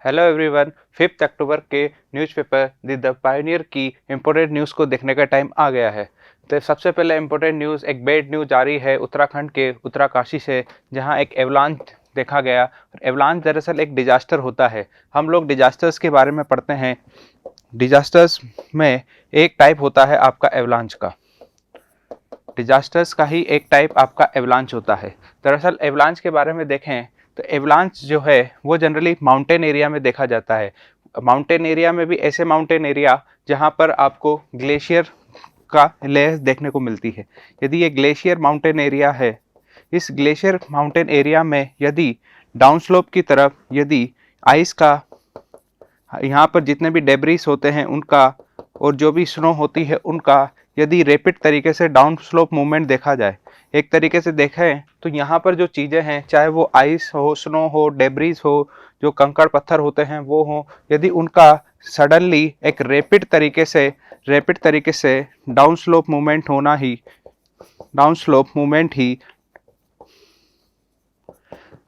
Hello everyone. 5 अक्टूबर के newspaper the Pioneer की important news को देखने का टाइम आ गया है। तो सबसे पहले इम्पोर्टेंट न्यूज़, एक बैड न्यूज़ जारी है उत्तराखंड के उत्तरकाशी से, जहां एक एवलांच देखा गया। एवलांच दरअसल एक डिजास्टर होता है। हम लोग डिजास्टर्स के बारे में पढ़ते हैं। डिजास्टर्स में एक टाइप होता है आपका एवलांच का। डिजास्टर्स का ही एक टाइप आपका एवलांच होता है। दरअसल एवलांच के बारे में देखें तो एवलांच जो है वो जनरली माउंटेन एरिया में देखा जाता है। माउंटेन एरिया में भी ऐसे माउंटेन एरिया जहाँ पर आपको ग्लेशियर का लेयर देखने को मिलती है। यदि ये ग्लेशियर माउंटेन एरिया है, इस ग्लेशियर माउंटेन एरिया में यदि डाउन स्लोप की तरफ यदि आइस का, यहाँ पर जितने भी डेब्रिस होते हैं उनका और जो भी स्नो होती है उनका यदि रैपिड तरीके से डाउन स्लोप मूवमेंट देखा जाए, एक तरीके से देखें तो यहाँ पर जो चीज़ें हैं, चाहे वो आइस हो, स्नो हो, डेब्रिस हो, जो कंकड़ पत्थर होते हैं वो हो, यदि उनका सडनली एक रैपिड तरीके से डाउन स्लोप मूवमेंट ही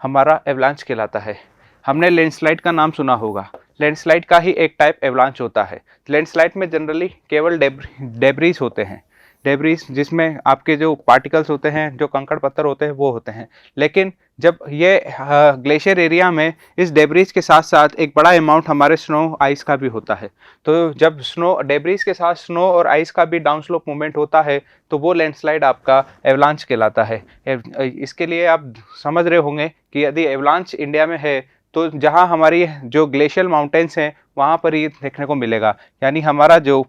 हमारा एवलांच कहलाता है। हमने लैंडस्लाइड का नाम सुना होगा। लैंडस्लाइड का ही एक टाइप एवलांच होता है। लैंडस्लाइड में जनरली केवल डेब्रीज होते हैं। डेब्रीज जिसमें आपके जो पार्टिकल्स होते हैं, जो कंकड़ पत्थर होते हैं वो होते हैं। लेकिन जब ये ग्लेशियर एरिया में इस डेब्रीज के साथ साथ एक बड़ा अमाउंट हमारे स्नो आइस का भी होता है। तो जब स्नो डेब्रीज के साथ स्नो और आइस का भी डाउन स्लोप मूवमेंट होता है तो वो लैंडस्लाइड आपका एवलांच कहलाता है। इसके लिए आप समझ रहे होंगे कि यदि एवलांच इंडिया में है तो जहां हमारी जो ग्लेशियल माउंटेन्स हैं वहां पर ये देखने को मिलेगा। यानी हमारा जो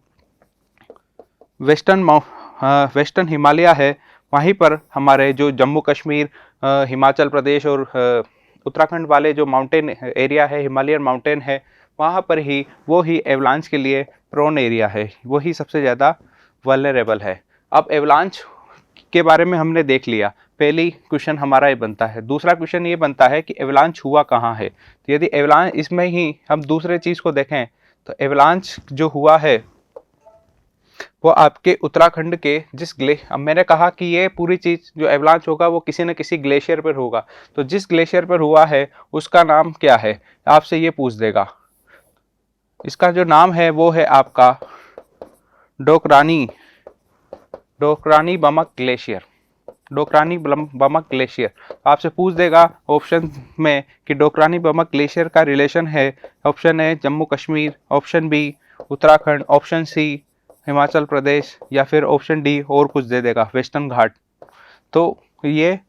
वेस्टर्न हिमालय है, वहीं पर हमारे जो जम्मू कश्मीर, हिमाचल प्रदेश और उत्तराखंड वाले जो माउंटेन एरिया है, हिमालयन माउंटेन है, वहाँ पर ही वो ही एवलांच के लिए प्रोन एरिया है, वही सबसे ज़्यादा वल्नरेबल है। अब एवलांच के बारे में हमने देख लिया। पहली क्वेश्चन हमारा ये बनता है। दूसरा क्वेश्चन ये बनता है कि एवलांच हुआ कहाँ है। तो यदि एवलांच, इसमें ही हम दूसरे चीज़ को देखें तो एवलांच जो हुआ है वो आपके उत्तराखंड के अब मैंने कहा कि ये पूरी चीज़ जो एवलांच होगा वो किसी न किसी ग्लेशियर पर होगा। तो जिस ग्लेशियर पर हुआ है उसका नाम क्या है, आपसे ये पूछ देगा। इसका जो नाम है वो है आपका डोकरानी बमक ग्लेशियर। डोकरानी बमक ग्लेशियर आपसे पूछ देगा ऑप्शन में कि डोकरानी बमक ग्लेशियर का रिलेशन है। Option A Jammu Kashmir, option B Uttarakhand, option C Himachal Pradesh, या फिर ऑप्शन डी और कुछ दे देगा, वेस्टर्न घाट। तो ये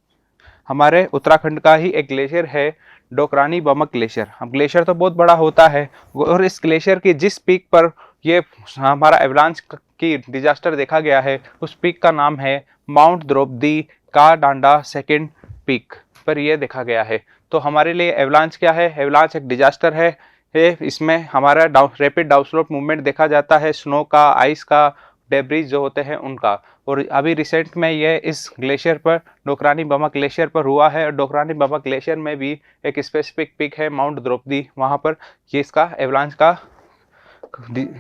हमारे उत्तराखंड का ही एक ग्लेशियर है, डोकरानी बमक ग्लेशियर। अब ग्लेशियर तो बहुत बड़ा होता है और इस ग्लेशियर की जिस पीक पर ये हमारा एवलांच की डिजास्टर देखा गया है उस पीक का नाम है माउंट द्रौपदी का डांडा सेकेंड पीक पर यह देखा गया है। तो हमारे लिए एवलांच क्या है? एवलांच एक डिजास्टर है। इसमें हमारा रैपिड डाउनस्लोप मूवमेंट देखा जाता है, स्नो का, आइस का, डेब्रिज जो होते हैं उनका। और अभी रिसेंट में ये इस ग्लेशियर पर, डोकरानी बमक ग्लेशियर पर हुआ है। और डोकरानी बमक ग्लेशियर में भी एक स्पेसिफिक पिक है माउंट द्रौपदी, वहाँ पर ये इसका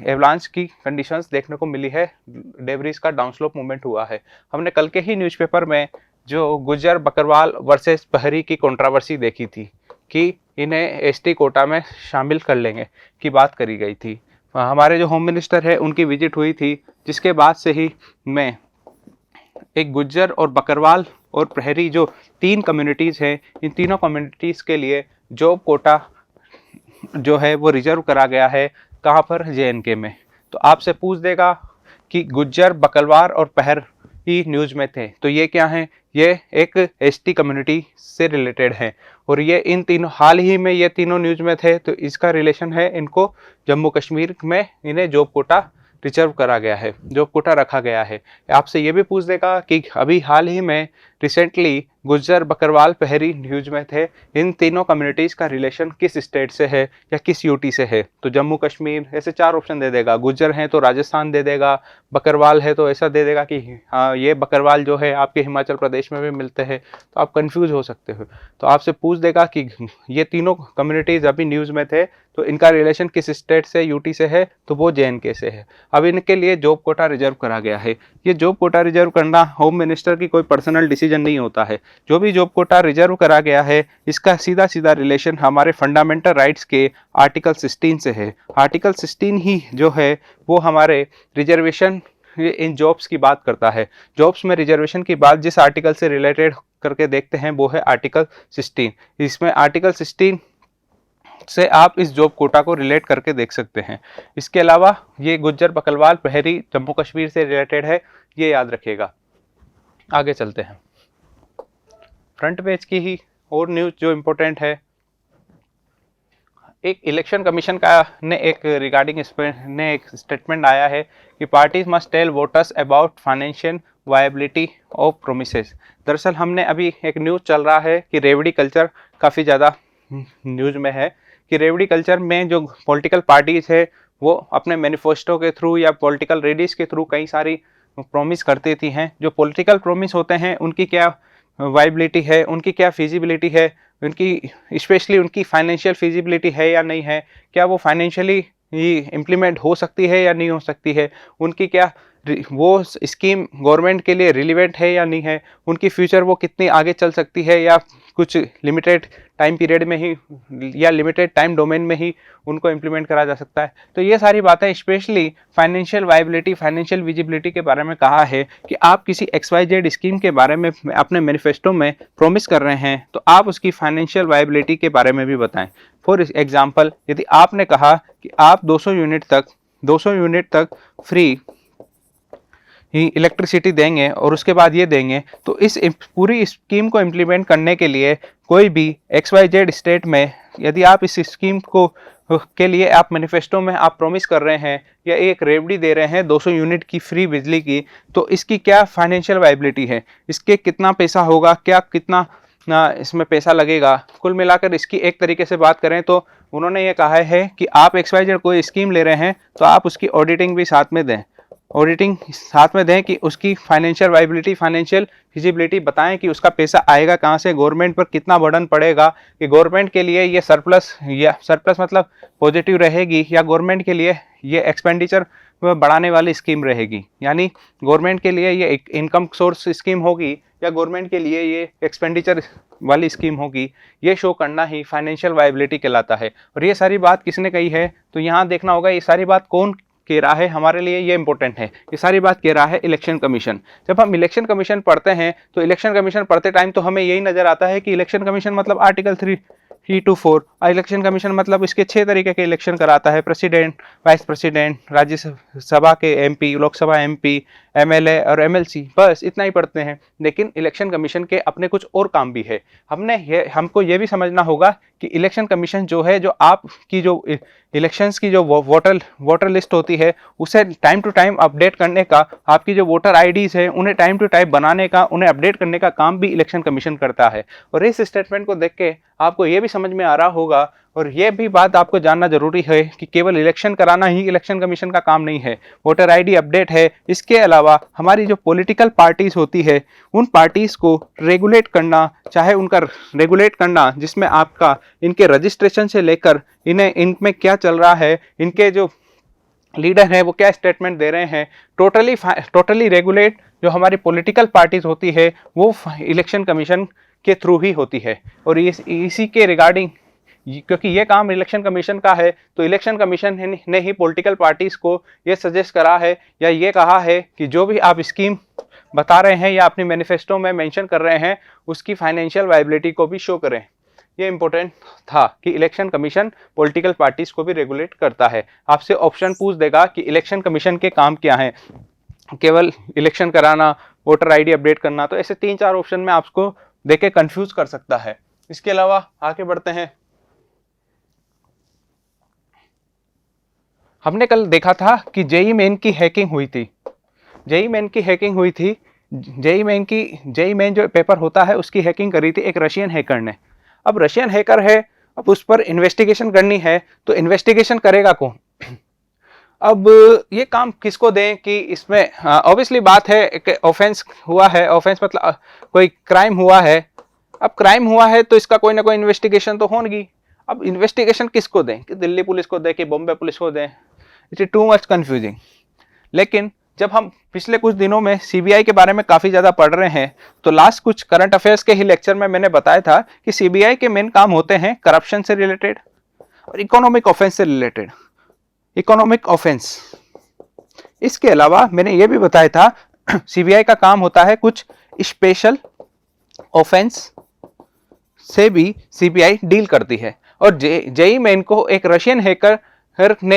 एवलांच की कंडीशंस देखने को मिली है, डेब्रिज का डाउनस्लोप मूवमेंट हुआ है। हमने कल के ही न्यूज़पेपर में जो गुज्जर बकरवाल वर्सेस पहरी की कंट्रोवर्सी देखी थी कि इन्हें एसटी कोटा में शामिल कर लेंगे की बात करी गई थी। हमारे जो होम मिनिस्टर है उनकी विजिट हुई थी, जिसके बाद से ही मैं एक गुज्जर और बकरवाल और प्रहरी जो 3 कम्युनिटीज़ हैं, इन तीनों कम्युनिटीज़ के लिए जॉब कोटा जो है वो रिजर्व करा गया है। कहाँ पर? JNK में। तो आपसे पूछ देगा कि गुज्जर, बकरवाल और पहर ही न्यूज़ में थे, तो ये क्या हैं? ये एक ST कम्युनिटी से रिलेटेड है और ये इन तीनों, हाल ही में ये तीनों न्यूज़ में थे, तो इसका रिलेशन है, इनको जम्मू कश्मीर में इन्हें जॉब कोटा रिजर्व करा गया है, जॉब कोटा रखा गया है। आपसे ये भी पूछ देगा कि अभी हाल ही में रिसेंटली गुज्जर, बकरवाल, पहरी न्यूज में थे, इन तीनों कम्युनिटीज़ का रिलेशन किस स्टेट से है या किस UT से है? तो जम्मू कश्मीर, ऐसे 4 ऑप्शन दे देगा। गुज्जर हैं तो राजस्थान दे देगा, बकरवाल है तो ऐसा दे देगा कि हाँ ये बकरवाल जो है आपके हिमाचल प्रदेश में भी मिलते हैं, तो आप कंफ्यूज हो सकते हो। तो आपसे पूछ देगा कि ये तीनों कम्युनिटीज़ अभी न्यूज़ में थे, तो इनका रिलेशन किस स्टेट से, UT से है? तो वो JNK से है। अब इनके लिए जॉब कोटा रिजर्व करा गया है। ये जॉब कोटा रिजर्व करना होम मिनिस्टर की कोई पर्सनल डिसीजन कंपैरिजन नहीं होता है। जो भी जॉब कोटा रिजर्व करा गया है इसका सीधा सीधा रिलेशन हमारे फंडामेंटल राइट्स के आर्टिकल 16 से है। आर्टिकल 16 ही जो है वो हमारे रिजर्वेशन इन जॉब्स की बात करता है। जॉब्स में रिजर्वेशन की बात जिस आर्टिकल से रिलेटेड करके देखते हैं वो है आर्टिकल 16। इसमें आर्टिकल 16 से आप इस जॉब कोटा को रिलेट करके देख सकते हैं। इसके अलावा ये गुज्जर बकरवाल पहरी जम्मू कश्मीर से रिलेटेड है, ये याद रखिएगा। आगे चलते हैं। फ्रंट पेज की ही और न्यूज जो इम्पोर्टेंट है, एक इलेक्शन कमीशन का ने एक रिगार्डिंग इस पर ने एक स्टेटमेंट आया है कि parties must tell voters about financial viability of promises. दरअसल हमने अभी एक न्यूज़ चल रहा है कि रेवड़ी कल्चर काफ़ी ज़्यादा न्यूज़ में है कि रेवड़ी कल्चर में जो पॉलिटिकल पार्टीज है वो अपने मैनिफेस्टो के थ्रू या पॉलिटिकल रैलीज के थ्रू कई सारी प्रॉमिस करती थी हैं। जो पॉलिटिकल प्रॉमिस होते हैं उनकी क्या वायबिलिटी है, उनकी क्या फिजिबिलिटी है, उनकी स्पेशली उनकी फाइनेंशियल फिजिबिलिटी है या नहीं है, क्या वो फाइनेंशियली इम्प्लीमेंट हो सकती है या नहीं हो सकती है, उनकी क्या वो स्कीम गवर्नमेंट के लिए रिलीवेंट है या नहीं है, उनकी फ्यूचर वो कितनी आगे चल सकती है या कुछ लिमिटेड टाइम पीरियड में ही या लिमिटेड टाइम डोमेन में ही उनको इम्प्लीमेंट करा जा सकता है। तो ये सारी बातें specially financial viability, financial visibility के बारे में कहा है कि आप किसी XYZ स्कीम के बारे में अपने मैनिफेस्टो में प्रॉमिस कर रहे हैं तो आप उसकी फाइनेंशियल वायबिलिटी के बारे में भी बताएं। फॉर एग्जाम्पल, यदि आपने कहा कि आप 200 यूनिट तक फ्री ही इलेक्ट्रिसिटी देंगे और उसके बाद ये देंगे, तो इस पूरी स्कीम को इम्प्लीमेंट करने के लिए कोई भी XYZ स्टेट में यदि आप इस स्कीम को के लिए आप मैनिफेस्टो में आप प्रॉमिस कर रहे हैं या एक रेवड़ी दे रहे हैं 200 यूनिट की फ्री बिजली की, तो इसकी क्या फाइनेंशियल वायबिलिटी है, इसके कितना पैसा होगा, क्या कितना इसमें पैसा लगेगा। कुल मिलाकर इसकी एक तरीके से बात करें तो उन्होंने ये कहा है कि आप XYZ कोई स्कीम ले रहे हैं तो आप उसकी ऑडिटिंग भी साथ में दें, कि उसकी फाइनेंशियल वायबिलिटी, फाइनेंशियल फिजिबिलिटी बताएं कि उसका पैसा आएगा कहाँ से, गवर्नमेंट पर कितना बर्डन पड़ेगा, कि गवर्नमेंट के लिए ये सरप्लस मतलब पॉजिटिव रहेगी या गवर्नमेंट के लिए ये एक्सपेंडिचर बढ़ाने वाली स्कीम रहेगी, यानी गवर्नमेंट के लिए ये एक इनकम सोर्स स्कीम होगी या गवर्नमेंट के लिए ये एक्सपेंडिचर वाली स्कीम होगी। ये शो करना ही फाइनेंशियल वायबिलिटी कहलाता है। और ये सारी बात किसने कही है, तो यहाँ देखना होगा ये सारी बात कौन कह रहा है, हमारे लिए ये इंपॉर्टेंट है। ये सारी बात कह रहा है इलेक्शन कमीशन। जब हम इलेक्शन कमीशन पढ़ते हैं तो इलेक्शन कमीशन पढ़ते टाइम तो हमें यही नजर आता है कि इलेक्शन कमीशन मतलब आर्टिकल 3 to 4। इलेक्शन कमीशन मतलब इसके 6 तरीके के इलेक्शन कराता है, प्रेसिडेंट, वाइस प्रेसिडेंट, राज्यसभा के MP, लोकसभा MP, MLA और MLC, बस इतना ही पढ़ते हैं। लेकिन इलेक्शन कमीशन के अपने कुछ और काम भी है। हमको ये भी समझना होगा कि इलेक्शन कमीशन जो है, जो आपकी जो इलेक्शंस की जो वोटर लिस्ट होती है उसे टाइम टू टाइम अपडेट करने का, आपकी जो वोटर IDs है उन्हें टाइम टू टाइम बनाने का, उन्हें अपडेट करने का काम भी इलेक्शन कमीशन करता है। और इस स्टेटमेंट को देख के आपको ये भी समझ में आ रहा होगा और ये भी बात आपको जानना जरूरी है कि केवल इलेक्शन कराना ही इलेक्शन कमीशन का काम नहीं है, वोटर ID अपडेट है। इसके अलावा हमारी जो पॉलिटिकल पार्टीज होती है उन पार्टीज को रेगुलेट करना, चाहे उनका रेगुलेट करना जिसमें आपका इनके रजिस्ट्रेशन से लेकर इनमें क्या चल रहा है, इनके जो लीडर हैं वो क्या स्टेटमेंट दे रहे हैं, टोटली रेगुलेट जो हमारी पॉलिटिकल पार्टीज होती है वो इलेक्शन कमीशन के थ्रू ही होती है। और इसी के रिगार्डिंग, क्योंकि ये काम इलेक्शन कमीशन का है, तो इलेक्शन कमीशन ने ही पॉलिटिकल पार्टीज को ये सजेस्ट करा है या ये कहा है कि जो भी आप स्कीम बता रहे हैं या अपनी मैनिफेस्टो में मेंशन कर रहे हैं उसकी फाइनेंशियल वायबिलिटी को भी शो करें। ये इंपॉर्टेंट था कि इलेक्शन कमीशन पॉलिटिकल पार्टीज को भी रेगुलेट करता है। आपसे ऑप्शन पूछ देगा कि इलेक्शन कमीशन के काम क्या हैं, केवल इलेक्शन कराना, वोटर ID अपडेट करना, तो ऐसे 3-4 ऑप्शन में आपको देख के कंफ्यूज कर सकता है। इसके अलावा आगे बढ़ते हैं। हमने कल देखा था कि JEE मेन की हैकिंग हुई थी। JEE मेन जो पेपर होता है उसकी हैकिंग करी थी एक रशियन हैकर ने। अब रशियन हैकर है, अब उस पर इन्वेस्टिगेशन करनी है, तो इन्वेस्टिगेशन करेगा कौन? अब ये काम किसको दें कि इसमें ऑब्वियसली बात है कि ऑफेंस हुआ है, ऑफेंस मतलब कोई क्राइम हुआ है। अब क्राइम हुआ है तो इसका कोई ना कोई इन्वेस्टिगेशन तो होगी। अब इन्वेस्टिगेशन किसको दें, कि दिल्ली पुलिस को दें कि बॉम्बे पुलिस को दें? It is too much confusing. लेकिन जब हम पिछले कुछ दिनों में सीबीआई के बारे में काफ़ी ज़्यादा पढ़ रहे हैं, तो लास्ट कुछ करंट अफेयर्स के ही लेक्चर में मैंने बताया था कि सीबीआई के मेन काम होते हैं करप्शन से रिलेटेड और इकोनॉमिक ऑफेंस से रिलेटेड। इकोनॉमिक ऑफेंस, इसके अलावा मैंने ये भी बताया था सीबीआई का काम होता है कुछ स्पेशल ऑफेंस से भी सीबीआई डील करती है। और जेई मेन को एक रशियन हैकर ने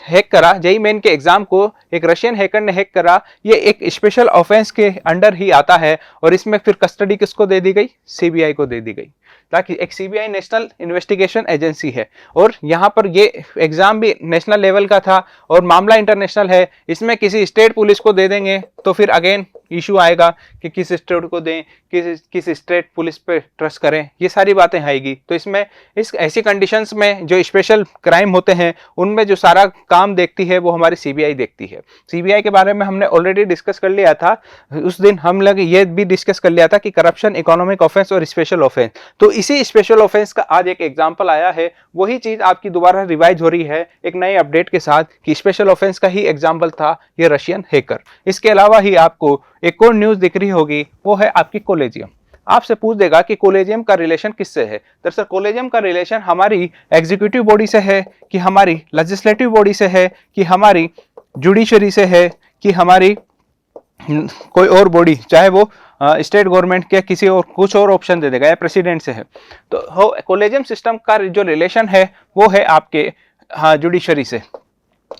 हैक करा, जेई मेन के एग्जाम को एक रशियन हैकर ने हैक करा, ये एक स्पेशल ऑफेंस के अंडर ही आता है। और इसमें फिर कस्टडी किसको दे दी गई? सीबीआई को दे दी गई, ताकि एक सीबीआई नेशनल इन्वेस्टिगेशन एजेंसी है और यहाँ पर ये एग्जाम भी नेशनल लेवल का था और मामला इंटरनेशनल है। इसमें किसी स्टेट पुलिस को दे देंगे तो फिर अगेन इशू आएगा कि किस स्टेट को दें, किस स्टेट पुलिस पे ट्रस्ट करें, ये सारी बातें आएगी। तो इसमें इस ऐसी कंडीशंस में जो स्पेशल क्राइम होते हैं उनमें जो सारा काम देखती है वो हमारी सीबीआई देखती है। सीबीआई के बारे में हमने ऑलरेडी डिस्कस कर लिया था, उस दिन हम लोग ये भी डिस्कस कर लिया था कि करप्शन, इकोनॉमिक ऑफेंस और स्पेशल ऑफेंस। तो इसी स्पेशल ऑफेंस का आज एक एग्जाम्पल आया है, वही चीज आपकी दोबारा रिवाइज हो रही है एक नए अपडेट के साथ कि स्पेशल ऑफेंस का ही एग्जाम्पल था ये रशियन हैकर। इसके अलावा ही आपको एक और न्यूज दिख रही होगी, वो है आपकी कॉलेजियम। आपसे पूछ देगा कि कॉलेजियम का रिलेशन किससे है। दरअसल कॉलेजियम का रिलेशन हमारी एग्जीक्यूटिव बॉडी से है, कि हमारी लेजिस्लेटिव बॉडी से है, कि हमारी जुडिशरी से है, कि हमारी कोई और बॉडी, चाहे वो स्टेट गवर्नमेंट के किसी और कुछ और ऑप्शन दे देगा, या प्रेसिडेंट से है। तो कॉलेजियम सिस्टम का जो रिलेशन है वो है आपके जुडिशरी से।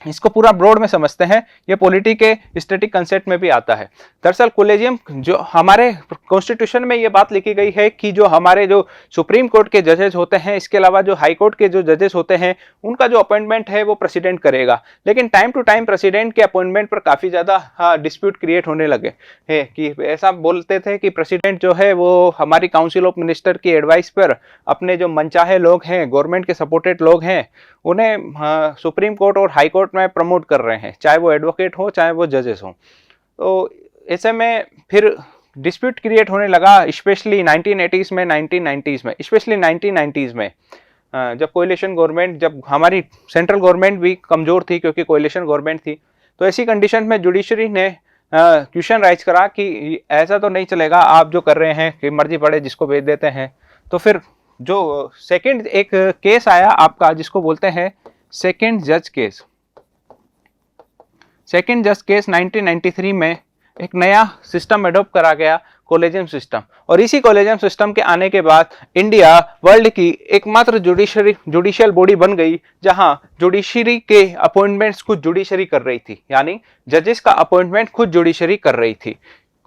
इसको पूरा ब्रॉड में समझते हैं, ये पॉलिटी के स्टैटिक कंसेप्ट में भी आता है। दरअसल कॉलेजियम, जो हमारे कॉन्स्टिट्यूशन में ये बात लिखी गई है कि जो हमारे जो सुप्रीम कोर्ट के जजेस होते हैं, इसके अलावा जो हाई कोर्ट के जो जजेस होते हैं, उनका जो अपॉइंटमेंट है वो प्रेसिडेंट करेगा। लेकिन टाइम टू टाइम प्रेसिडेंट के अपॉइंटमेंट पर काफ़ी ज़्यादा डिस्प्यूट क्रिएट होने लगे हैं, कि ऐसा बोलते थे कि प्रेसिडेंट जो है वो हमारी काउंसिल ऑफ मिनिस्टर की एडवाइस पर अपने जो मनचाहे लोग हैं, गवर्नमेंट के सपोर्टेड लोग हैं, उन्हें सुप्रीम कोर्ट और हाई कोर्ट में प्रमोट कर रहे हैं, चाहे वो एडवोकेट हो चाहे वो जजेस हो। तो ऐसे में फिर डिस्प्यूट क्रिएट होने लगा, स्पेशली 1980s में, 1990s में, स्पेशली 1990s में, जब कोएलिशन गवर्नमेंट, जब हमारी सेंट्रल गवर्नमेंट भी कमजोर थी क्योंकि कोएलिशन गवर्नमेंट थी। तो ऐसी कंडीशन में जुडिशरी ने क्वेश्चन राइज करा कि ऐसा तो नहीं चलेगा, आप जो कर रहे हैं कि मर्जी पड़े जिसको भेज देते हैं। तो फिर जो सेकंड एक केस आया आपका, जिसको बोलते हैं सेकंड जज केस। सेकंड जज केस 1993 में एक नया सिस्टम एडॉप्ट करा गया, कॉलेजियम सिस्टम। और इसी कॉलेजियम सिस्टम के आने के बाद इंडिया वर्ल्ड की एकमात्र जुडिशियल बॉडी बन गई जहां जुडिशरी के अपॉइंटमेंट्स खुद जुडिशरी कर रही थी, यानी जजेस का अपॉइंटमेंट खुद जुडिशरी कर रही थी।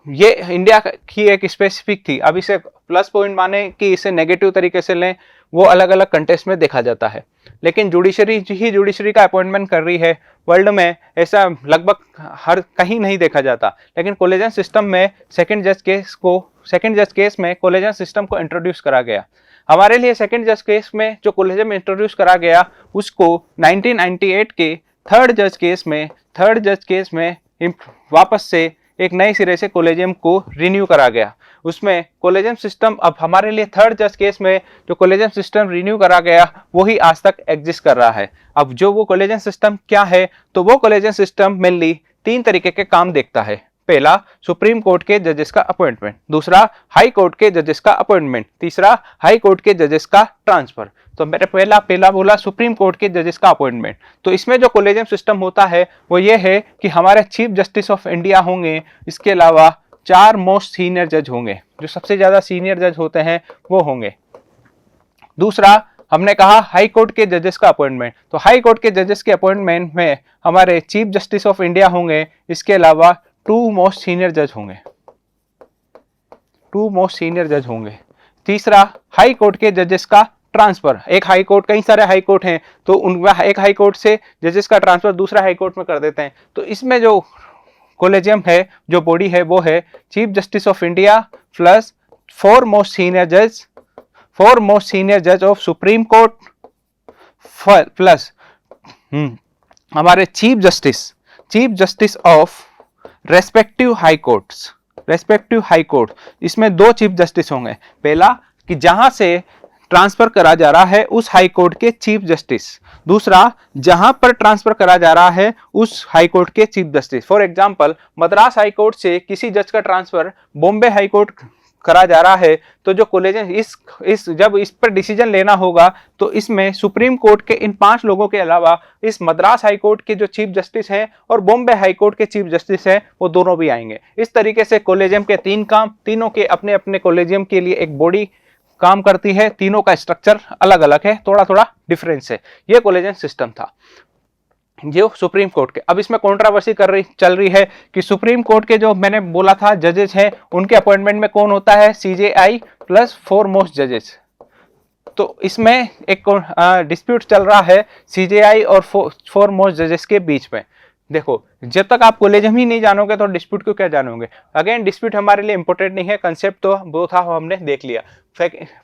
ये इंडिया की एक स्पेसिफिक थी। अब इसे प्लस पॉइंट माने कि इसे नेगेटिव तरीके से लें, वो अलग अलग कंटेस्ट में देखा जाता है, लेकिन जुडिशरी का अपॉइंटमेंट कर रही है। वर्ल्ड में ऐसा लगभग हर कहीं नहीं देखा जाता, लेकिन कॉलेजियम सिस्टम में सेकंड जज केस में कॉलेजियम सिस्टम को इंट्रोड्यूस करा गया। हमारे लिए सेकंड जज केस में जो कॉलेजियम इंट्रोड्यूस करा गया, उसको 1998 के थर्ड जज केस में वापस से एक नए सिरे से कॉलेजियम को रिन्यू करा गया। उसमें कॉलेजियम सिस्टम, अब हमारे लिए थर्ड जज केस में जो कॉलेजियम सिस्टम रिन्यू करा गया वही आज तक एग्जिस्ट कर रहा है। अब जो वो कॉलेजियम सिस्टम क्या है, तो वो कॉलेजियम सिस्टम मेनली 3 तरीके के काम देखता है। पहला, सुप्रीम कोर्ट के जजेस का अपॉइंटमेंट। दूसरा, हाई कोर्ट के जजेस का अपॉइंटमेंट। तीसरा, हाई कोर्ट के जजेस का ट्रांसफर। तो मैंने पहला बोला सुप्रीम कोर्ट के जजेस का अपॉइंटमेंट। तो इसमें जो कॉलेजियम सिस्टम होता है वो ये है कि हमारे चीफ जस्टिस ऑफ इंडिया होंगे, इसके अलावा 4 मोस्ट सीनियर जज होंगे, जो सबसे ज्यादा सीनियर जज होते हैं वो होंगे। दूसरा, हमने कहा हाई कोर्ट के जजेस का अपॉइंटमेंट। तो हाई कोर्ट के जजेस के अपॉइंटमेंट में हमारे चीफ जस्टिस ऑफ इंडिया होंगे, इसके अलावा 2 मोस्ट सीनियर जज होंगे। तीसरा, हाई कोर्ट के जजेस का ट्रांसफर। एक हाई कोर्ट, कई सारे हाई कोर्ट हैं, तो उनका एक हाई कोर्ट से जजेस का ट्रांसफर दूसरा हाई कोर्ट में कर देते हैं। तो इसमें जो कॉलेजियम है, जो बॉडी है, वो है chief justice of India plus 4 most senior जज ऑफ सुप्रीम कोर्ट प्लस हमारे chief justice of respective high court. इसमें 2 चीफ जस्टिस होंगे। पहला कि जहां से ट्रांसफर करा जा रहा है उस हाई कोर्ट के चीफ जस्टिस, दूसरा जहां पर ट्रांसफर करा जा रहा है उस हाई कोर्ट के chief justice. For example Madras high court से किसी जज का ट्रांसफर बॉम्बे हाई कोर्ट करा जा रहा है, तो जो कोलेजियम इस जब इस पर डिसीजन लेना होगा तो इसमें सुप्रीम कोर्ट के इन 5 लोगों के अलावा इस मद्रास हाई कोर्ट के जो चीफ जस्टिस हैं और बॉम्बे हाई कोर्ट के चीफ जस्टिस हैं वो दोनों भी आएंगे। इस तरीके से कोलेजियम के 3 काम, तीनों के अपने अपने कोलेजियम के लिए एक बॉडी काम करती है, तीनों का स्ट्रक्चर अलग अलग है, थोड़ा थोड़ा डिफरेंस है। ये कोलेजियम सिस्टम था जो सुप्रीम कोर्ट के। अब इसमें कंट्रोवर्सी चल रही है कि सुप्रीम कोर्ट के जो मैंने बोला था जजेस हैं उनके अपॉइंटमेंट में कौन होता है, सीजेआई प्लस 4 मोस्ट जजेस। तो इसमें एक डिस्प्यूट चल रहा है सीजेआई और 4 मोस्ट जजेस के बीच में। देखो जब तक आप कोलेजियम ही नहीं जानोगे तो डिस्प्यूट को क्या जानोगे। अगेन डिस्प्यूट हमारे लिए इंपॉर्टेंट नहीं है, कंसेप्ट तो वो था हमने देख लिया।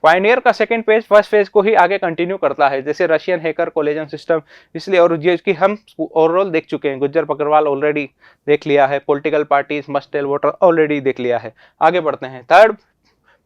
पायनियर का सेकंड पेज फर्स्ट पेज को ही आगे कंटिन्यू करता है, जैसे रशियन हैकर कोलेजियम सिस्टम, इसलिए और ये कि हम ओवरऑल देख चुके हैं। गुज्जर बकरवाल ऑलरेडी देख लिया है, political parties must tell voter already देख लिया है। आगे बढ़ते हैं। थर्ड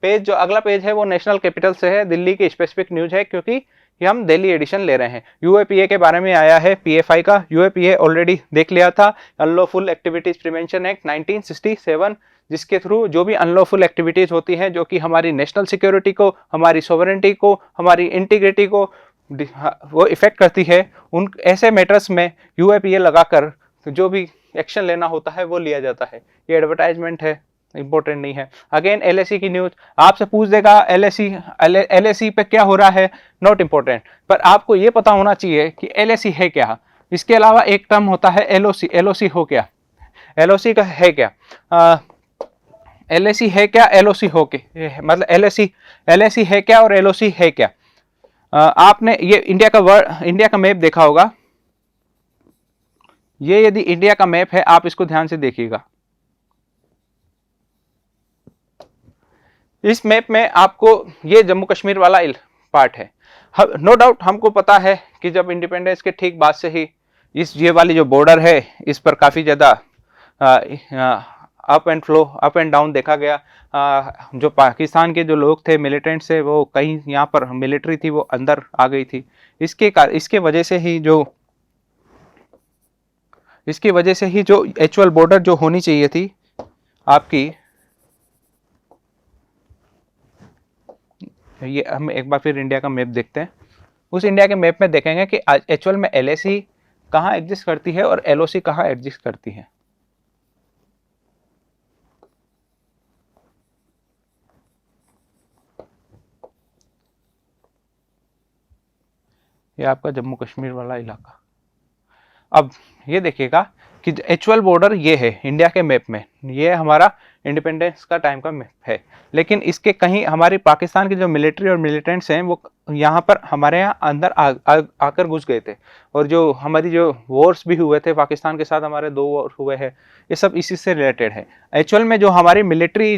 पेज जो अगला पेज है वो नेशनल कैपिटल से है, दिल्ली की स्पेसिफिक न्यूज है क्योंकि ये हम दिल्ली एडिशन ले रहे हैं। यूएपीए के बारे में आया है, पीएफआई का। यूएपीए ऑलरेडी देख लिया था, अनलॉफुल एक्टिविटीज प्रिवेंशन एक्ट 1967, जिसके थ्रू जो भी अनलॉफुल एक्टिविटीज होती हैं जो कि हमारी नेशनल सिक्योरिटी को, हमारी सोवरेनिटी को, हमारी इंटीग्रिटी को वो इफेक्ट करती है, उन ऐसे मैटर्स में यूएपीए लगाकर जो भी एक्शन लेना होता है वो लिया जाता है। ये एडवर्टाइजमेंट है, इंपॉर्टेंट नहीं है। अगेन एलएसी की न्यूज आपसे पूछ देगा, एलएसी पे क्या हो रहा है, नॉट इंपॉर्टेंट, पर आपको ये पता होना चाहिए कि एलएसी है क्या। इसके अलावा एक टर्म होता है एलओसी। एलओसी हो क्या, एलओसी का है क्या, एलएसी है क्या, एलओसी हो के मतलब एलएसी है क्या और एलओसी है क्या। आपने ये इंडिया का मैप देखा होगा। ये यदि इंडिया का मैप है, आप इसको ध्यान से देखिएगा। इस मैप में आपको ये जम्मू कश्मीर वाला पार्ट है। नो डाउट हमको पता है कि जब इंडिपेंडेंस के ठीक बाद से ही ये वाली जो बॉर्डर है इस पर काफ़ी ज़्यादा अप एंड डाउन देखा गया। जो पाकिस्तान के जो लोग थे, मिलिटेंट्स थे, वो कहीं यहाँ पर मिलिट्री थी वो अंदर आ गई थी। इसके वजह से ही जो एक्चुअल बॉर्डर जो होनी चाहिए थी आपकी, ये हम एक बार फिर इंडिया का मैप देखते हैं। उस इंडिया के मैप में देखेंगे कि एक्चुअल में एलएसी कहाँ एग्जिस्ट करती है और एलओसी कहाँ एग्जिस्ट करती है। ये आपका जम्मू कश्मीर वाला इलाका। अब ये देखिएगा कि एक्चुअल बॉर्डर ये है इंडिया के मैप में, ये हमारा इंडिपेंडेंस का टाइम का मैप है। लेकिन इसके कहीं हमारी पाकिस्तान की जो मिलिट्री और मिलिटेंट्स हैं वो यहाँ पर हमारे यहाँ अंदर आकर घुस गए थे, और जो हमारी जो वॉर्स भी हुए थे पाकिस्तान के साथ, हमारे 2 वॉर हुए हैं, ये सब इसी से रिलेटेड है। एक्चुअल में जो हमारी मिलिट्री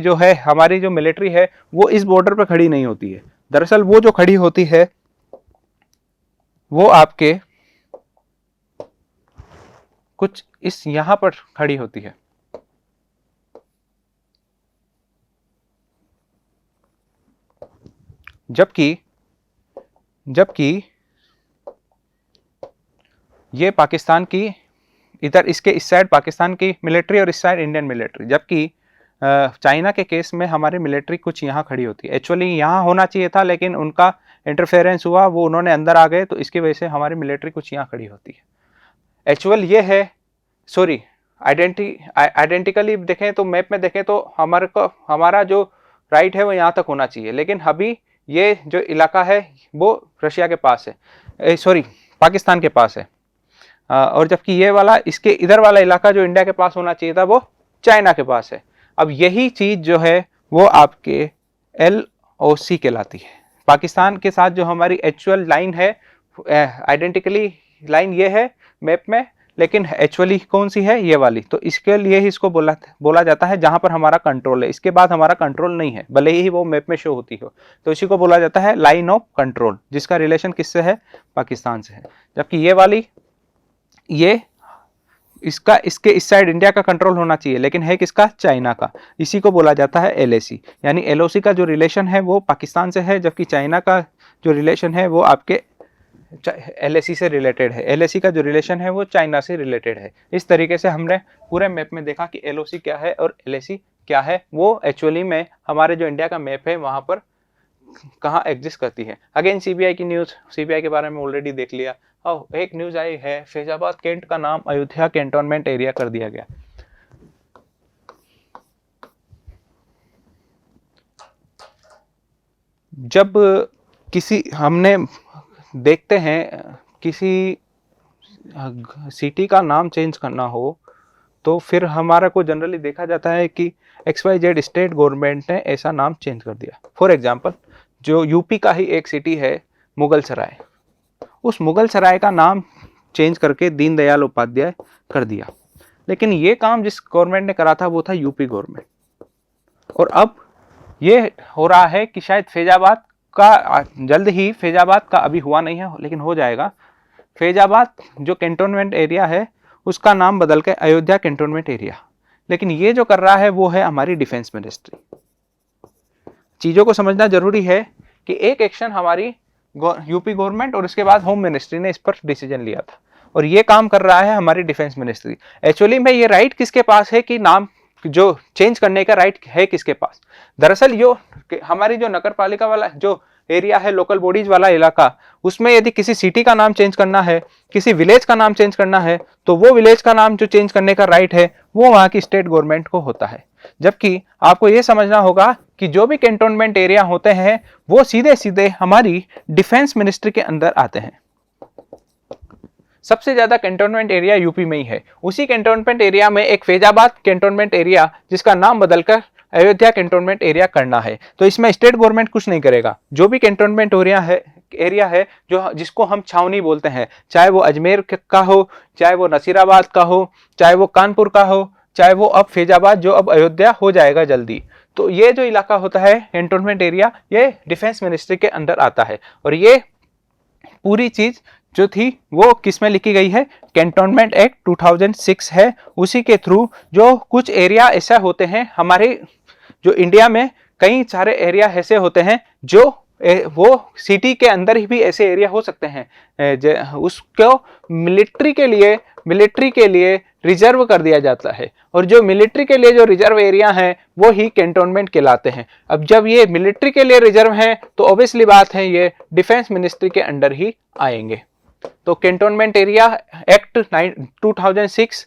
है वो इस बॉर्डर पर खड़ी नहीं होती है। दरअसल वो जो खड़ी होती है वो आपके कुछ इस यहां पर खड़ी होती है। जबकि ये पाकिस्तान की इधर इसके इस साइड पाकिस्तान की मिलिट्री और इस साइड इंडियन मिलिट्री, जबकि चाइना के केस में हमारी मिलिट्री कुछ यहाँ खड़ी होती है। एक्चुअली यहाँ होना चाहिए था लेकिन उनका इंटरफेरेंस हुआ, वो उन्होंने अंदर आ गए, तो इसकी वजह से हमारी मिलिट्री कुछ यहाँ खड़ी होती है। एक्चुअल ये है, सॉरी आइडेंटिकली देखें तो मैप में देखें तो हमारा जो राइट है वो यहाँ तक होना चाहिए, लेकिन अभी ये जो इलाका है वो रशिया के पास है, सॉरी पाकिस्तान के पास है, और जबकि ये वाला इसके इधर वाला इलाका जो इंडिया के पास होना चाहिए था वो चाइना के पास है। अब यही चीज़ जो है वो आपके LOC कहलाती है। पाकिस्तान के साथ जो हमारी एक्चुअल लाइन है, आइडेंटिकली लाइन ये है मैप में, लेकिन एक्चुअली कौन सी है, ये वाली। तो इसके लिए ही इसको बोला जाता है जहां पर हमारा कंट्रोल है, इसके बाद हमारा कंट्रोल नहीं है, भले ही वो मैप में शो होती हो, तो इसी को बोला जाता है लाइन ऑफ कंट्रोल, जिसका रिलेशन किससे है, पाकिस्तान से है। जबकि ये वाली इसके इस साइड इंडिया का कंट्रोल होना चाहिए, लेकिन है किसका, चाइना का। इसी को बोला जाता है LAC, यानी LOC का जो रिलेशन है वो पाकिस्तान से है, जबकि चाइना का जो रिलेशन है वो आपके LAC से रिलेटेड है, LAC का जो रिलेशन है वो चाइना से रिलेटेड है। इस तरीके से हमने पूरे मैप में देखा कि LOC क्या है और LAC क्या है, वो एक्चुअली में हमारे जो इंडिया का मैप है वहाँ पर कहाँ एग्जिस्ट करती है। अगेन CBI की न्यूज़, CBI के बारे में ऑलरेडी देख लिया। और एक न्यूज़ आई है, फैजाबाद कैंट का नाम अयोध्या कैंटोनमेंट एरिया कर दिया गया। जब किसी हमने देखते हैं किसी सिटी का नाम चेंज करना हो तो फिर हमारा को जनरली देखा जाता है कि XYZ स्टेट गवर्नमेंट ने ऐसा नाम चेंज कर दिया। फॉर एग्जांपल जो यूपी का ही एक सिटी है मुगल सराय, उस मुगल सराय का नाम चेंज करके दीनदयाल उपाध्याय कर दिया। लेकिन ये काम जिस गवर्नमेंट ने करा था वो था यूपी गवर्नमेंट। और अब ये हो रहा है कि शायद फैजाबाद का जल्द ही, फैजाबाद का अभी हुआ नहीं है लेकिन हो जाएगा, फैजाबाद जो कैंटोनमेंट एरिया है उसका नाम बदल के अयोध्या कैंटोनमेंट एरिया। लेकिन ये जो कर रहा है वो है हमारी डिफेंस मिनिस्ट्री। चीज़ों को समझना जरूरी है कि एक एक्शन हमारी यूपी गवर्नमेंट और उसके बाद होम मिनिस्ट्री ने इस पर डिसीजन लिया था और ये काम कर रहा है हमारी डिफेंस मिनिस्ट्री। एक्चुअली में ये राइट किसके पास है कि नाम जो चेंज करने का राइट है किसके पास? दरअसल यो हमारी जो नगर पालिका वाला जो एरिया है, लोकल बॉडीज वाला इलाका, उसमें यदि किसी सिटी का नाम चेंज करना है, किसी विलेज का नाम चेंज करना है, तो वो विलेज का नाम जो चेंज करने का राइट है वो वहाँ की स्टेट गवर्नमेंट को होता है। जबकि आपको ये समझना होगा कि जो भी कैंटोनमेंट एरिया होते हैं वो सीधे सीधे हमारी डिफेंस मिनिस्ट्री के अंदर आते हैं। सबसे ज्यादा कैंटोनमेंट एरिया यूपी में ही है। उसी कैंटोनमेंट एरिया में एक फैजाबाद कैंटोनमेंट एरिया जिसका नाम बदलकर अयोध्या कैंटोनमेंट एरिया करना है, तो इसमें स्टेट गवर्नमेंट कुछ नहीं करेगा। जो भी कैंटोनमेंट एरिया है जो जिसको हम छावनी बोलते हैं, चाहे वो अजमेर का हो, चाहे वो नसीराबाद का हो, चाहे वो कानपुर का हो, चाहे वो अब फैजाबाद जो अब अयोध्या हो जाएगा जल्दी, तो ये जो इलाका होता है कैंटोनमेंट एरिया, ये डिफेंस मिनिस्ट्री के अंदर आता है। और ये पूरी चीज जो थी वो किस में लिखी गई है? कैंटोनमेंट एक्ट 2006 है। उसी के थ्रू जो कुछ एरिया ऐसा होते हैं हमारे जो इंडिया में, कई सारे एरिया ऐसे होते हैं जो वो सिटी के अंदर ही भी ऐसे एरिया हो सकते हैं उसको मिलिट्री के लिए रिजर्व कर दिया जाता है। और जो मिलिट्री के लिए जो रिजर्व एरिया हैं वो ही कैंटोनमेंट कहलाते हैं। अब जब ये मिलिट्री के लिए रिजर्व हैं तो ऑब्वियसली बात है ये डिफेंस मिनिस्ट्री के अंडर ही आएंगे। तो कैंटोनमेंट एरिया एक्ट 2006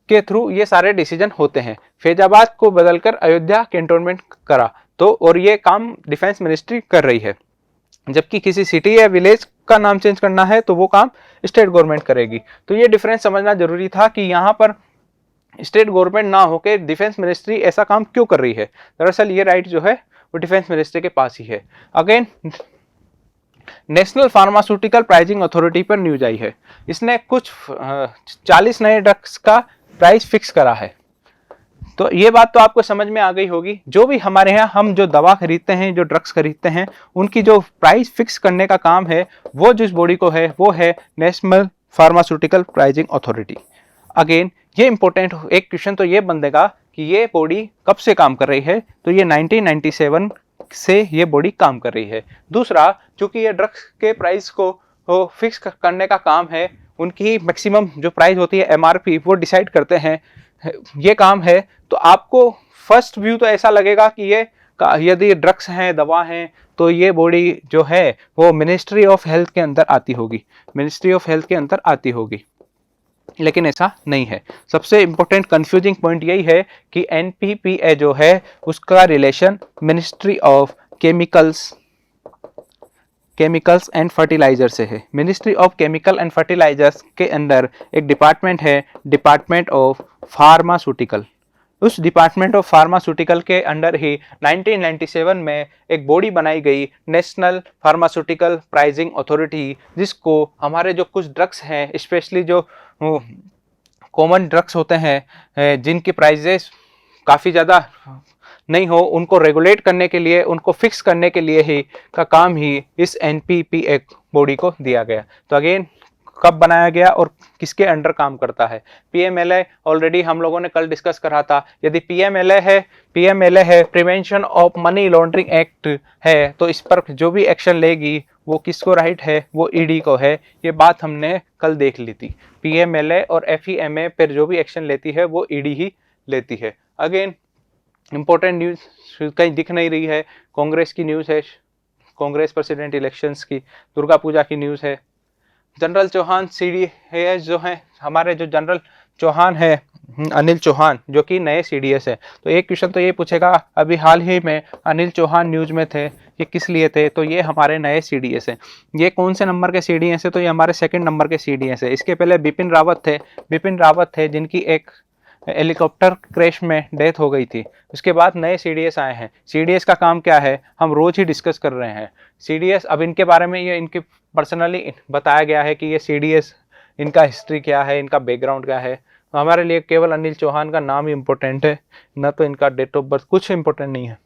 के थ्रू ये सारे डिसीजन होते हैं। फैजाबाद को बदलकर अयोध्या कैंटोनमेंट करा तो, और ये काम डिफेंस मिनिस्ट्री कर रही है। जबकि किसी सिटी या विलेज का नाम चेंज करना है तो वो काम स्टेट गवर्नमेंट करेगी। तो ये डिफरेंस समझना जरूरी था कि यहाँ पर स्टेट गवर्नमेंट ना होकर डिफेंस मिनिस्ट्री ऐसा काम क्यों कर रही है। दरअसल ये राइट जो है वो डिफेंस मिनिस्ट्री के पास ही है। Again national pharmaceutical pricing authority पर न्यूज आई है। इसने कुछ 40 नए ड्रग्स का प्राइस फिक्स करा है। तो ये बात तो आपको समझ में आ गई होगी, जो भी हमारे यहाँ हम जो दवा खरीदते हैं, जो ड्रग्स खरीदते हैं, उनकी जो प्राइस फिक्स करने का काम है वो जिस बॉडी को है वो है national pharmaceutical pricing authority. Again ये इंपॉर्टेंट एक क्वेश्चन तो ये बनेगा कि ये बॉडी कब से काम कर रही है, तो ये 1997 से ये बॉडी काम कर रही है। दूसरा, चूंकि ये ड्रग्स के प्राइस को फिक्स करने का काम है, उनकी मैक्सिमम जो प्राइस होती है MRP वो डिसाइड करते हैं, ये काम है। तो आपको फर्स्ट व्यू तो ऐसा लगेगा कि ये यदि ड्रग्स हैं, दवा हैं, तो ये बॉडी जो है वो मिनिस्ट्री ऑफ हेल्थ के अंदर आती होगी, मिनिस्ट्री ऑफ हेल्थ के अंदर आती होगी, लेकिन ऐसा नहीं है। सबसे इंपॉर्टेंट कंफ्यूजिंग पॉइंट यही है कि NPPA जो है उसका relation ministry of chemicals and fertiliser से है। Ministry of chemical and fertilisers के अंदर एक डिपार्टमेंट है, डिपार्टमेंट ऑफ फार्मास्यूटिकल। उस डिपार्टमेंट ऑफ फार्मास्यूटिकल के अंडर ही 1997 में एक बॉडी बनाई गई, नेशनल फार्मास्यूटिकल प्राइसिंग अथॉरिटी, जिसको हमारे जो कुछ ड्रग्स हैं, स्पेशली जो कॉमन ड्रग्स होते हैं जिनकी प्राइजेस काफ़ी ज़्यादा नहीं हो, उनको रेगुलेट करने के लिए, उनको फिक्स करने के लिए ही का काम ही इस NPPA बॉडी को दिया गया। तो अगेन कब बनाया गया और किसके अंडर काम करता है। पीएमएलए ऑलरेडी हम लोगों ने कल डिस्कस करा था। यदि पीएमएलए है prevention of money laundering act है, तो इस पर जो भी एक्शन लेगी वो किसको राइट है, वो ईडी को है। ये बात हमने कल देख ली थी। पीएमएलए और एफईएमए पर जो भी एक्शन लेती है वो ईडी ही लेती है। अगेन इंपॉर्टेंट न्यूज कहीं दिख नहीं रही है। कांग्रेस की न्यूज है, कांग्रेस प्रेसिडेंट इलेक्शंस की, दुर्गा पूजा की न्यूज है। जनरल चौहान सीडीएस जो है, हमारे जो जनरल चौहान है अनिल चौहान, जो कि नए सीडीएस है। तो एक क्वेश्चन तो ये पूछेगा, अभी हाल ही में अनिल चौहान न्यूज में थे, ये किस लिए थे? तो ये हमारे नए सीडीएस है। ये कौन से नंबर के सीडीएस है? तो ये हमारे सेकंड नंबर के सीडीएस है। इसके पहले बिपिन रावत थे जिनकी एक हेलीकॉप्टर क्रैश में डेथ हो गई थी। उसके बाद नए सीडीएस आए हैं। सीडीएस का काम क्या है हम रोज ही डिस्कस कर रहे हैं। सीडीएस, अब इनके बारे में ये इनके पर्सनली बताया गया है कि ये सीडीएस, इनका हिस्ट्री क्या है, इनका बैकग्राउंड क्या है। तो हमारे लिए केवल अनिल चौहान का नाम ही इम्पोर्टेंट है, न तो इनका डेट ऑफ बर्थ, कुछ इम्पोर्टेंट नहीं है।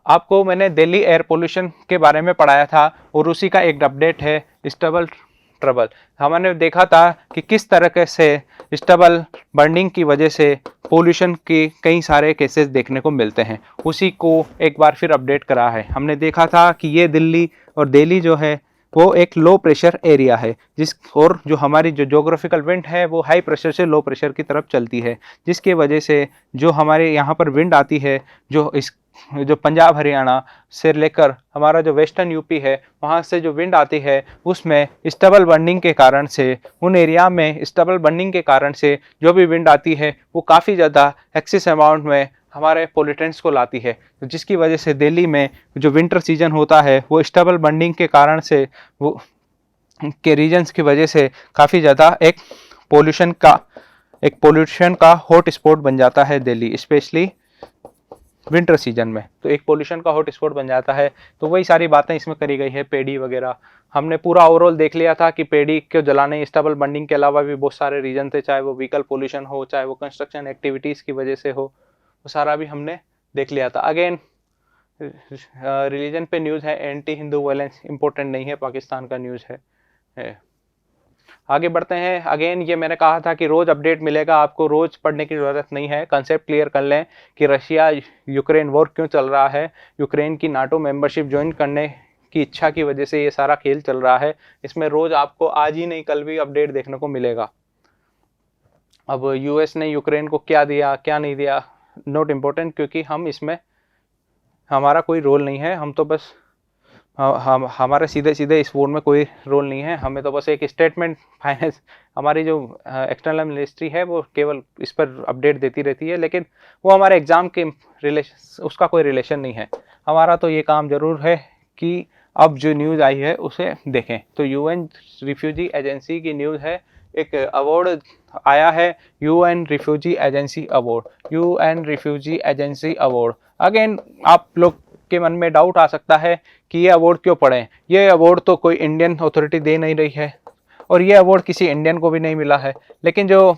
आपको मैंने दिल्ली एयर पोल्यूशन के बारे में पढ़ाया था और उसी का एक अपडेट है, स्टबल ट्रबल। हमने देखा था कि किस तरह से स्टबल बर्निंग की वजह से पोल्यूशन के कई सारे केसेस देखने को मिलते हैं। उसी को एक बार फिर अपडेट करा है। हमने देखा था कि ये दिल्ली जो है वो एक लो प्रेशर एरिया है, और जो हमारी जो जोग्राफिकल विंड है वो हाई प्रेशर से लो प्रेशर की तरफ चलती है, जिसकी वजह से जो हमारे यहाँ पर विंड आती है, जो पंजाब हरियाणा से लेकर हमारा जो वेस्टर्न यूपी है, वहाँ से जो विंड आती है उसमें स्टबल बर्निंग के कारण से, उन एरिया में स्टबल बर्निंग के कारण से जो भी विंड आती है वो काफ़ी ज़्यादा एक्सेस अमाउंट में हमारे पोल्यूटेंट्स को लाती है। तो जिसकी वजह से दिल्ली में जो विंटर सीजन होता है वो स्टबल बर्निंग के कारण से, वो के रीजन्स की वजह से काफ़ी ज़्यादा एक पोल्यूशन का हॉट स्पॉट बन जाता है दिल्ली, स्पेशली विंटर सीजन में। तो एक पोल्यूशन का हॉट स्पॉट बन जाता है। तो वही सारी बातें इसमें करी गई है, पेड़ी वगैरह। हमने पूरा ओवरऑल देख लिया था कि पेड़ी को जलाने, स्टबल बर्निंग के अलावा भी बहुत सारे रीजन थे, चाहे वो व्हीकल पोल्यूशन हो, चाहे वो कंस्ट्रक्शन एक्टिविटीज़ की वजह से हो, वो सारा भी हमने देख लिया था। अगेन रिलीजन पे न्यूज़ है, एंटी हिंदू वायलेंस इंपॉर्टेंट नहीं है, पाकिस्तान का न्यूज़ है। आगे बढ़ते हैं। अगेन ये मैंने कहा था कि रोज अपडेट मिलेगा, आपको रोज पढ़ने की जरूरत नहीं है। कंसेप्ट क्लियर कर लें कि रशिया यूक्रेन वॉर क्यों चल रहा है। यूक्रेन की नाटो मेंबरशिप ज्वाइन करने की इच्छा की वजह से ये सारा खेल चल रहा है। इसमें रोज आपको आज ही नहीं कल भी अपडेट देखने को मिलेगा। अब यूएस ने यूक्रेन को क्या दिया क्या नहीं दिया, नॉट इम्पोर्टेंट, क्योंकि हम इसमें, हमारा कोई रोल नहीं है। हम तो बस हमारे सीधे इस वोट में कोई रोल नहीं है। हमें तो बस एक स्टेटमेंट, फाइनेंस, हमारी जो एक्सटर्नल मिनिस्ट्री है वो केवल इस पर अपडेट देती रहती है, लेकिन वो हमारे एग्ज़ाम के रिलेशन, उसका कोई रिलेशन नहीं है। हमारा तो ये काम ज़रूर है कि अब जो न्यूज़ आई है उसे देखें। तो यूएन रिफ्यूजी एजेंसी की न्यूज़ है, एक अवार्ड आया है, UN refugee agency award. Again आप लोग के मन में डाउट आ सकता है कि ये अवार्ड क्यों पढ़ें। ये अवार्ड तो कोई इंडियन अथॉरिटी दे नहीं रही है, और ये अवार्ड किसी इंडियन को भी नहीं मिला है। लेकिन जो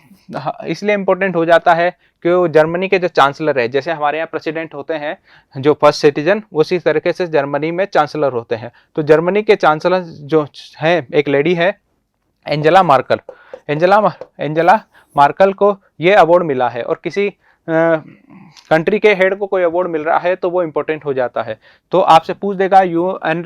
इसलिए इम्पोर्टेंट हो जाता है कि वो जर्मनी के जो चांसलर है, जैसे हमारे यहाँ प्रेसिडेंट होते हैं जो फर्स्ट सिटीजन, उसी तरीके से जर्मनी में चांसलर होते हैं। तो जर्मनी के चांसलर जो है, एक लेडी है एंजेला मार्कल को ये अवार्ड मिला है, और किसी कंट्री के हेड को कोई अवार्ड मिल रहा है तो वो इम्पोर्टेंट हो जाता है। तो आपसे पूछ देगा यूएन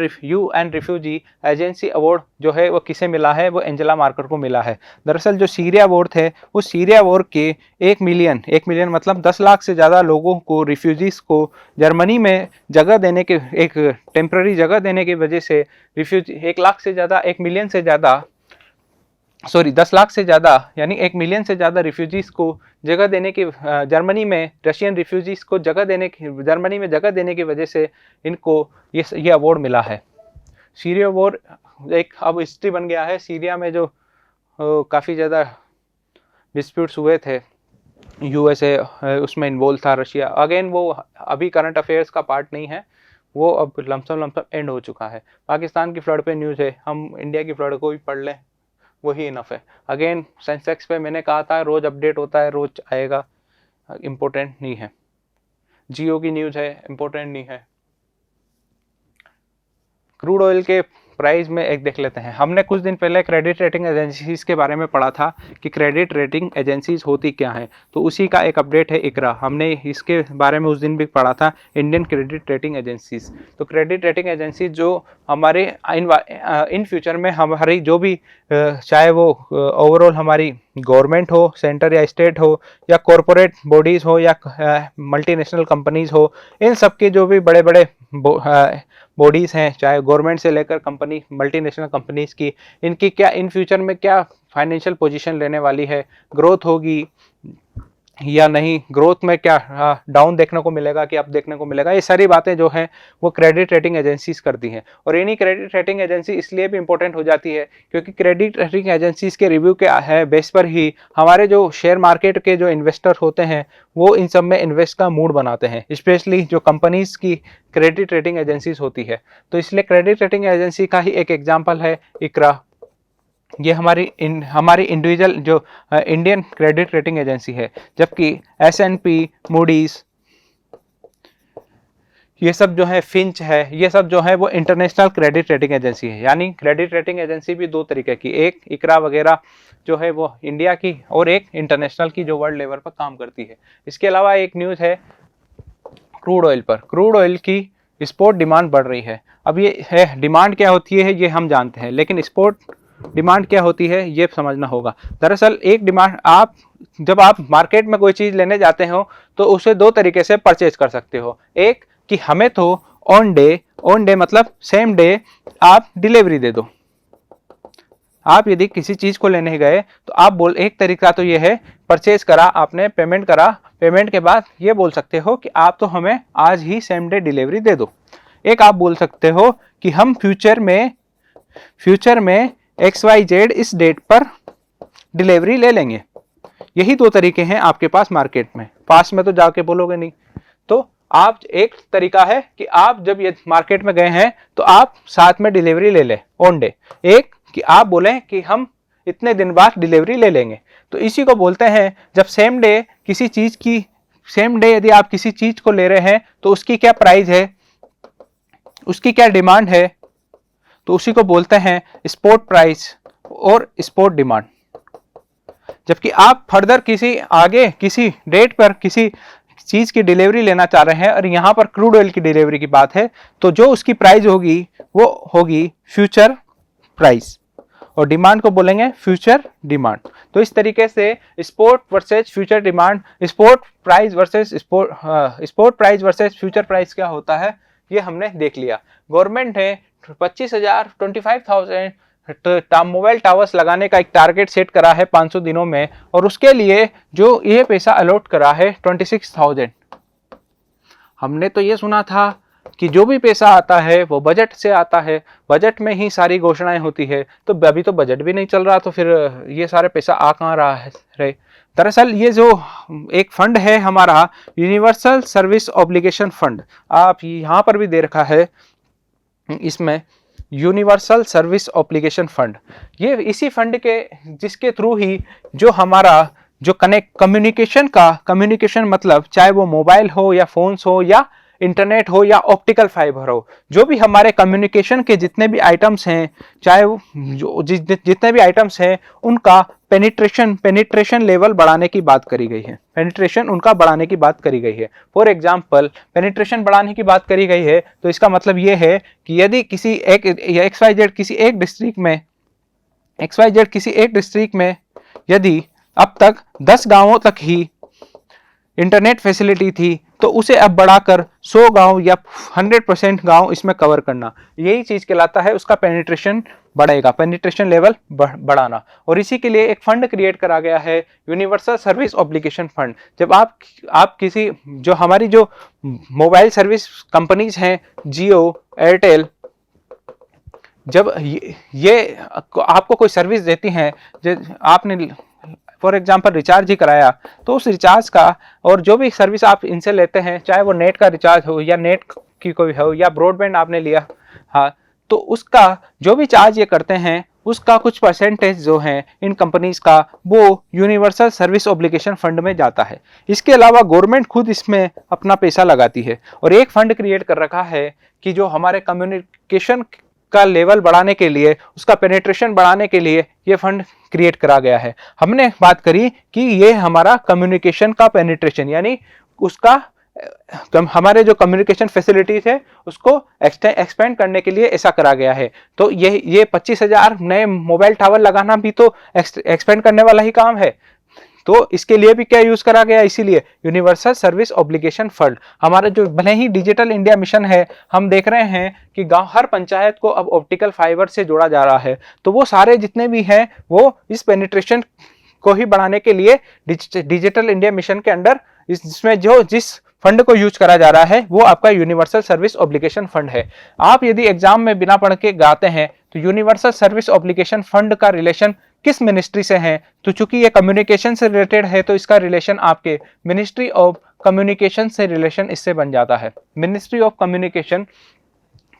रिफ्यूजी एजेंसी अवार्ड जो है वो किसे मिला है, वो एंजेला मार्कल को मिला है। दरअसल जो सीरिया वॉर थे, उस सीरिया वॉर के 1 मिलियन मतलब 10 लाख से ज़्यादा लोगों को, रिफ्यूजीज को जर्मनी में जगह देने के, एक टेम्प्रेरी जगह देने की वजह से, 1 मिलियन से ज़्यादा 10 लाख से ज़्यादा यानी 1 मिलियन से ज़्यादा रिफ्यूजीज़ को जगह देने की, जर्मनी में रशियन रिफ्यूजीज़ को जर्मनी में जगह देने की वजह से इनको ये अवार्ड मिला है। सीरिया वॉर एक अब हिस्ट्री बन गया है। सीरिया में जो काफ़ी ज़्यादा डिस्प्यूट्स हुए थे, यूएसए उसमें इन्वॉल्व था, रशिया। अगेन वो अभी करंट अफेयर्स का पार्ट नहीं है, वो अब लमसम एंड हो चुका है। पाकिस्तान की फ्लड पे न्यूज़ है, हम इंडिया की फ्लड को भी पढ़ लें, वही इनफ है। अगेन सेंसेक्स पे मैंने कहा था रोज अपडेट होता है, रोज आएगा, इम्पोर्टेंट नहीं है। जियो की न्यूज़ है, इम्पोर्टेंट नहीं है। क्रूड ऑयल के प्राइस में एक देख लेते हैं। हमने कुछ दिन पहले क्रेडिट रेटिंग एजेंसीज के बारे में पढ़ा था कि क्रेडिट रेटिंग एजेंसीज होती क्या है, तो उसी का एक अपडेट है इकरा। हमने इसके बारे में उस दिन भी पढ़ा था, इंडियन क्रेडिट रेटिंग एजेंसीज। तो क्रेडिट रेटिंग एजेंसीज जो हमारे इन फ्यूचर में हमारी जो भी चाहे वो ओवरऑल हमारी गवर्नमेंट हो, सेंटर या स्टेट हो, या कॉरपोरेट बॉडीज हो, या मल्टीनेशनल कंपनीज हो, इन सब के जो भी बड़े बड़े बॉडीज हैं, चाहे गवर्नमेंट से लेकर कंपनी मल्टीनेशनल कंपनीज की, इनकी क्या इन फ्यूचर में क्या फाइनेंशियल पोजीशन लेने वाली है, ग्रोथ होगी या नहीं, ग्रोथ में क्या डाउन देखने को मिलेगा कि अप देखने को मिलेगा, ये सारी बातें जो हैं वो क्रेडिट रेटिंग एजेंसीज करती हैं। और इन्हीं क्रेडिट रेटिंग एजेंसी इसलिए भी इंपॉर्टेंट हो जाती है क्योंकि क्रेडिट रेटिंग एजेंसीज के रिव्यू के है बेस पर ही हमारे जो शेयर मार्केट के जो इन्वेस्टर होते हैं वो इन सब में इन्वेस्ट का मूड बनाते हैं, स्पेशली जो कंपनीज की क्रेडिट रेटिंग एजेंसीज होती है। तो इसलिए क्रेडिट रेटिंग एजेंसी का ही एक एग्जाम्पल है इकरा। ये हमारी इंडिविजुअल जो इंडियन क्रेडिट रेटिंग एजेंसी है, जबकि S&P, मूडीज, ये सब जो है, फिंच है, ये सब जो है वो इंटरनेशनल क्रेडिट रेटिंग एजेंसी है। यानी क्रेडिट रेटिंग एजेंसी भी दो तरीके की, एक इकरा वगैरह जो है वो इंडिया की, और एक इंटरनेशनल की जो वर्ल्ड लेवल पर काम करती है। इसके अलावा एक न्यूज़ है क्रूड ऑयल पर। क्रूड ऑयल की स्पॉट डिमांड बढ़ रही है। अब ये है डिमांड क्या होती है ये हम जानते हैं, लेकिन स्पॉट डिमांड क्या होती है ये समझना होगा। दरअसल एक डिमांड, जब आप मार्केट में कोई चीज़ लेने जाते हो तो उसे दो तरीके से परचेज कर सकते हो। एक कि हमें तो ऑन डे मतलब सेम डे आप डिलीवरी दे दो। आप यदि किसी चीज़ को लेने गए तो आप एक तरीका तो ये है, परचेज करा आपने, पेमेंट करा, पेमेंट के बाद ये बोल सकते हो कि आप तो हमें आज ही सेम डे डिलीवरी दे दो। एक आप बोल सकते हो कि हम फ्यूचर में XYZ इस डेट पर डिलीवरी ले लेंगे। यही दो तरीके हैं आपके पास मार्केट में। पास में तो जाके बोलोगे नहीं। तो आप, एक तरीका है कि आप जब ये मार्केट में गए हैं तो आप साथ में डिलीवरी ले लें ऑन डे। एक कि आप बोलें कि हम इतने दिन बाद डिलीवरी ले लेंगे। तो इसी को बोलते हैं जब सेम डे यदि आप किसी चीज को ले रहे हैं तो उसकी क्या प्राइस है, उसकी क्या डिमांड है, तो उसी को बोलते हैं स्पॉट प्राइस और स्पॉट डिमांड। जबकि आप फर्दर किसी डेट पर किसी चीज की डिलीवरी लेना चाह रहे हैं और यहां पर क्रूड ऑयल की डिलीवरी की बात है, तो जो उसकी प्राइस होगी वो होगी फ्यूचर प्राइस, और डिमांड को बोलेंगे फ्यूचर डिमांड। तो इस तरीके से spot versus future demand, spot price versus future price क्या होता है ये हमने देख लिया। गवर्नमेंट ने 25,000 मोबाइल टावर्स लगाने का एक टारगेट सेट करा है 500 दिनों में, और उसके लिए जो ये पैसा अलॉट करा है 26,000। हमने तो ये सुना था कि जो भी पैसा आता है वो बजट से आता है, बजट में ही सारी घोषणाएं होती है। तो अभी तो बजट भी नहीं चल रहा, तो फिर ये सारे पैसा आ कहाँ रहा है। दरअसल ये जो एक फंड है हमारा यूनिवर्सल सर्विस ऑब्लिगेशन फंड, आप यहाँ पर भी दे रखा है इसमें यूनिवर्सल सर्विस ऑब्लिगेशन फंड। ये इसी फंड के जिसके थ्रू ही जो हमारा जो कम्युनिकेशन मतलब चाहे वो मोबाइल हो या फोन्स हो या इंटरनेट हो या ऑप्टिकल फाइबर हो, जो भी हमारे कम्युनिकेशन के जितने भी आइटम्स हैं, चाहे वो जितने भी आइटम्स हैं, उनका पेनिट्रेशन लेवल बढ़ाने की बात करी गई है। पेनिट्रेशन उनका बढ़ाने की बात करी गई है। फॉर एग्जांपल पेनिट्रेशन बढ़ाने की बात करी गई है तो इसका मतलब ये है कि यदि किसी एक XYZ किसी एक डिस्ट्रिक्ट में यदि अब तक 10 गांवों तक ही इंटरनेट फैसिलिटी थी तो उसे अब बढ़ाकर 100 गांव या 100% गांव इसमें कवर करना, यही चीज कहलाता है उसका पेनिट्रेशन बढ़ेगा, पेनिट्रेशन लेवल बढ़ाना। और इसी के लिए एक फंड क्रिएट करा गया है यूनिवर्सल सर्विस ऑब्लिगेशन फंड। जब आप किसी जो हमारी जो मोबाइल सर्विस कंपनीज हैं, जियो, एयरटेल, जब ये आपको कोई सर्विस देती हैं, आपने फॉर एग्जाम्पल रिचार्ज ही कराया, तो उस रिचार्ज का और जो भी सर्विस आप इनसे लेते हैं, चाहे वो नेट का रिचार्ज हो या नेट की कोई हो या ब्रॉडबैंड आपने लिया, हाँ, तो उसका जो भी चार्ज ये करते हैं उसका कुछ परसेंटेज जो है इन कंपनीज का वो यूनिवर्सल सर्विस ऑब्लिगेशन फंड में जाता है। इसके अलावा गवर्नमेंट खुद इसमें अपना पैसा लगाती है और एक फंड क्रिएट कर रखा है कि जो हमारे कम्युनिकेशन उसका लेवल बढ़ाने के लिए, उसका पेनिट्रेशन बढ़ाने के लिए ये फंड क्रिएट करा गया है। हमने बात करी कि ये हमारा कम्युनिकेशन का पेनिट्रेशन यानी उसका हमारे जो कम्युनिकेशन फैसिलिटीज है उसको एक्सपेंड करने के लिए ऐसा करा गया है। तो ये 25,000 नए मोबाइल टावर लगाना भी तो एक्सपेंड करने वाला ही काम है। तो इसके लिए भी क्या यूज करा गया, इसीलिए यूनिवर्सल सर्विस ऑब्लिगेशन फंड। हमारा जो भले ही डिजिटल इंडिया मिशन है, हम देख रहे हैं कि गांव हर पंचायत को अब ऑप्टिकल फाइबर से जोड़ा जा रहा है, तो वो सारे जितने भी हैं वो इस पेनिट्रेशन को ही बढ़ाने के लिए डिजिटल इंडिया मिशन के अंडर इसमें जो जिस फंड को यूज करा जा रहा है वो आपका यूनिवर्सल सर्विस ऑब्लिगेशन फंड है। आप यदि एग्जाम में बिना पढ़ के गाते हैं तो यूनिवर्सल सर्विस ऑब्लिगेशन फंड का रिलेशन किस मिनिस्ट्री से है, तो चूंकि ये कम्युनिकेशन से रिलेटेड है तो इसका रिलेशन आपके मिनिस्ट्री ऑफ कम्युनिकेशन से रिलेशन इससे बन जाता है। मिनिस्ट्री ऑफ कम्युनिकेशन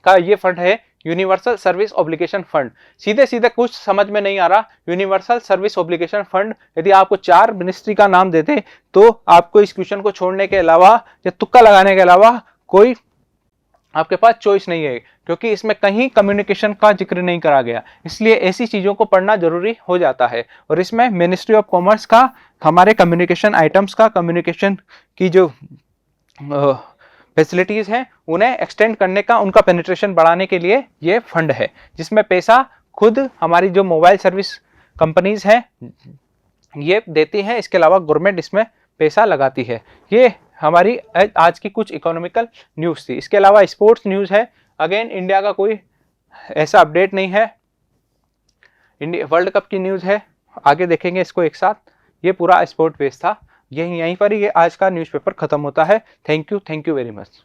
का ये फंड है यूनिवर्सल सर्विस ऑब्लिगेशन फंड। सीधे सीधे कुछ समझ में नहीं आ रहा, यूनिवर्सल सर्विस ऑब्लिगेशन फंड यदि आपको 4 मिनिस्ट्री का नाम देते तो आपको इस क्वेश्चन को छोड़ने के अलावा या तुक्का लगाने के अलावा कोई आपके पास चॉइस नहीं है, क्योंकि इसमें कहीं कम्युनिकेशन का जिक्र नहीं करा गया। इसलिए ऐसी चीजों को पढ़ना जरूरी हो जाता है। और इसमें मिनिस्ट्री ऑफ कॉमर्स का हमारे कम्युनिकेशन आइटम्स का कम्युनिकेशन की जो फैसिलिटीज हैं उन्हें एक्सटेंड करने का, उनका पेनिट्रेशन बढ़ाने के लिए ये फंड है, जिसमें पैसा खुद हमारी जो मोबाइल सर्विस कंपनीज हैं ये देती हैं। इसके अलावा गवर्नमेंट इसमें पैसा लगाती है। ये हमारी आज की कुछ इकोनॉमिकल न्यूज़ थी। इसके अलावा स्पोर्ट्स न्यूज़ है। अगेन इंडिया का कोई ऐसा अपडेट नहीं है। इंडिया वर्ल्ड कप की न्यूज़ है, आगे देखेंगे इसको एक साथ। ये पूरा स्पोर्ट पेज था। यहीं पर ही ये आज का न्यूज़पेपर खत्म होता है। Thank you very much.